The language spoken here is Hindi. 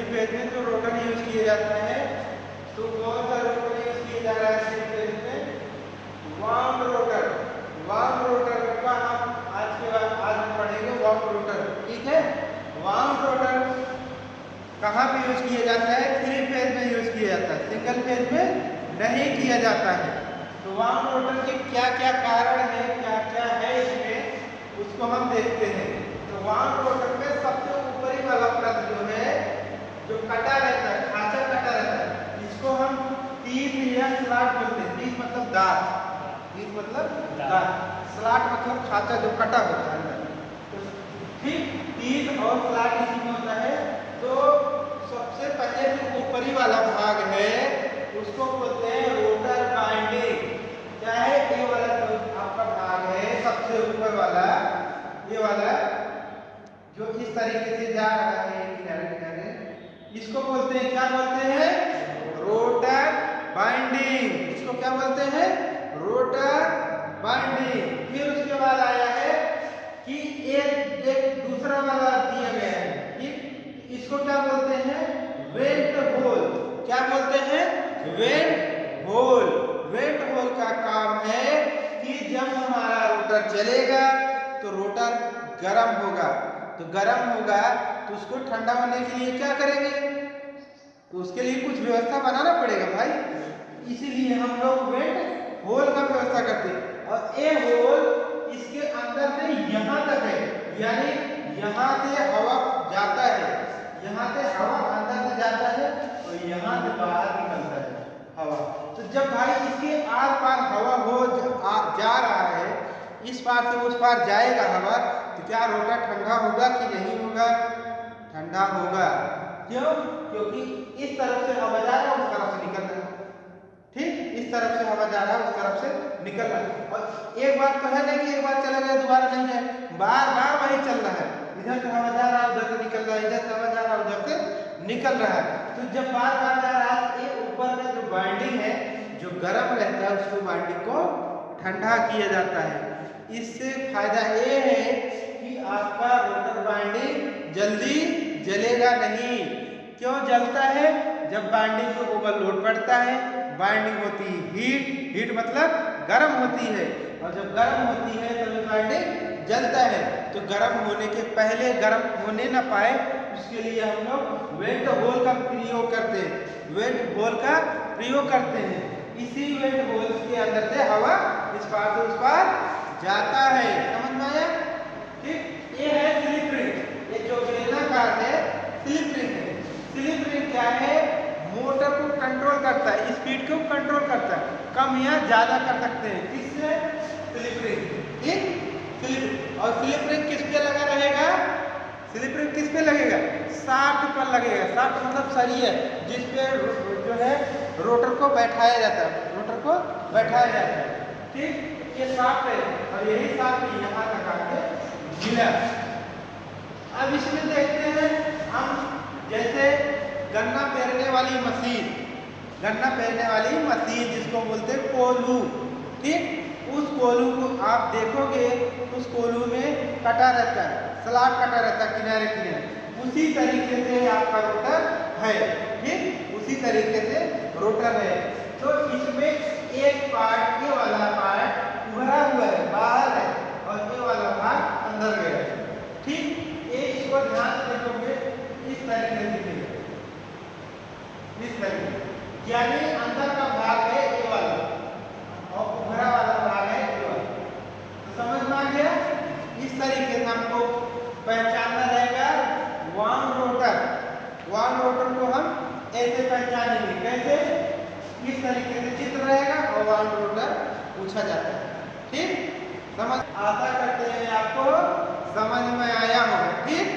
फेज में जो रोटर यूज किया जाता है, तो कौन सा रोटर यूज किया जा रहा है थ्री फेज में? Wound rotor. वाउंड रोटर का हम आज हम पढ़ेंगे वाउंड रोटर, ठीक है। वाउंड रोटर कहाँ पे यूज किया जाता है? थ्री फेज में यूज किया जाता है, सिंगल फेज में नहीं किया जाता है। तो वाउंड रोटर के क्या क्या कारण है, क्या क्या है इसमें, उसको हम देखते हैं। तो वाउंड रोटर में सबसे ऊपरी वाला परत जो है, जो कटा रहता है, खांचा कटा रहता है, इसको हम टीथ या स्लॉट बोलते हैं। टीथ मतलब दांत, टीथ मतलब दांत, स्लॉट मतलब खांचा जो कटा होता है। तो ठीक टीथ और स्लॉट इसमें होता है। तो सबसे पहले जो ऊपरी वाला भाग है उसको बोलते हैं रोटर बाइंडिंग। क्या है? ये वाला जो आपका भाग है सबसे ऊपर वाला, ये वाला जो इस तरीके से जा रहा है किनारे किनारे, इसको बोलते हैं, क्या बोलते हैं? Rotor binding. इसको क्या बोलते हैं? Rotor binding. फिर उसके बाद आया है कि एक दूसरा वाला दिया गया है, ठीक, इसको क्या बोलते हैं? Vent hole. क्या बोलते हैं? Vent whole. वेंट होल का काम है कि जब हमारा रोटर चलेगा तो रोटर गर्म होगा, तो गर्म होगा तो उसको ठंडा होने के लिए क्या करेंगे? तो उसके लिए कुछ व्यवस्था बनाना पड़ेगा भाई, इसीलिए हम लोग वेंट होल का व्यवस्था करते हैं। और ये होल इसके अंदर से यहाँ तक है, यानी यहाँ से हवा जाता है, यहाँ से हवा अंदर से जाता है और यहाँ से बाहर निकलता है हवा। तो जब भाई इसके आर पार हवा जा रहा है, इस पार से उस पार जाएगा हवा, तो क्या रोटर ठंडा होगा कि नहीं होगा? ठंडा होगा। क्यों? क्योंकि इस तरफ से हवा जा रहा है, उस तरफ से निकल रहा है, ठीक, इस तरफ से हवा जा रहा है, उस तरफ से निकल रहा है। और एक बात तो है नहीं कि एक बार चला गया दोबारा नहीं है, बार बार वही चल रहा है, इधर से हवा जा रहा है, उधर से निकल रहा है, इधर से हवा जा रहा है, उधर से निकल रहा है। तो जब बार बार जा रहा है, ये ऊपर में जो बाइंडिंग है, जो गर्म रहता है, उसको बाइंडिंग को ठंडा किया जाता है। इससे फायदा ये है कि आपका रोटर बाइंडिंग जल्दी जलेगा नहीं। क्यों जलता है? जब बाइंडिंग को ओवरलोड पड़ता है, बाइंडिंग होती है हीट, हीट मतलब गर्म होती है, और जब गर्म होती है तो बाइंडिंग जलता है। तो गर्म होने के पहले गर्म होने ना पाए, उसके लिए हम लोग वेंट होल का प्रयोग करते हैं। वेंट होल का प्रयोग करते हैं, इसी वेंट होल के अंदर से हवा इस पार से उस पार जाता है। समझ में आया? ठीक, ये है स्लिप रिंग। ये जो बेलनाकार है स्लिप रिंग है। स्लिप रिंग क्या है? मोटर को कंट्रोल करता है, स्पीड को कंट्रोल करता है, कम या ज्यादा कर सकते हैं, किससे? स्लिप रिंग, ठीक। स्लिप, और स्लिप रिंग किस पे लगा रहेगा? स्लिप रिंग किस पे लगेगा? शाफ्ट पर लगेगा। शाफ्ट मतलब सरिया, जिस पे जो है रोटर को बैठाया जाता है, रोटर को बैठाया जाता है, ठीक। ये शाफ्ट है और यही शाफ्ट यहाँ तक आके मिला। अब इसमें देखते हैं हम, जैसे गन्ना पेरने वाली मशीन, गन्ना पेरने वाली मशीन जिसको बोलते हैं कोल्हू, ठीक। उस कोल्हू को आप देखोगे, उस कोल्हू में कटा रहता है, स्लॉट कटा रहता है किनारे किनारे, उसी तरीके से आपका रोटर है, ठीक, उसी तरीके से रोटर है। तो इसमें एक पार्ट, ये वाला पार्ट उभरा हुआ है, बाहर है, और ये वाला भाग अंदर गया है, ठीक। ये इसको ध्यान से देखोगे, इस तरीके से दिखेगा, इस तरीके, यानी अंदर का भाग है ये वाला और उभरा वाला भाग है ये वाला। तो समझ में आ गया? इस तरीके से हमको पहचानना रहेगा वाउंड रोटर। वाउंड रोटर को हम ऐसे पहचानेंगे, कैसे? इस तरीके से चित्र रहेगा और वाउंड रोटर पूछा जाता है, ठीक। समझ, आशा करते हैं आपको समझ में आया होगा, ठीक।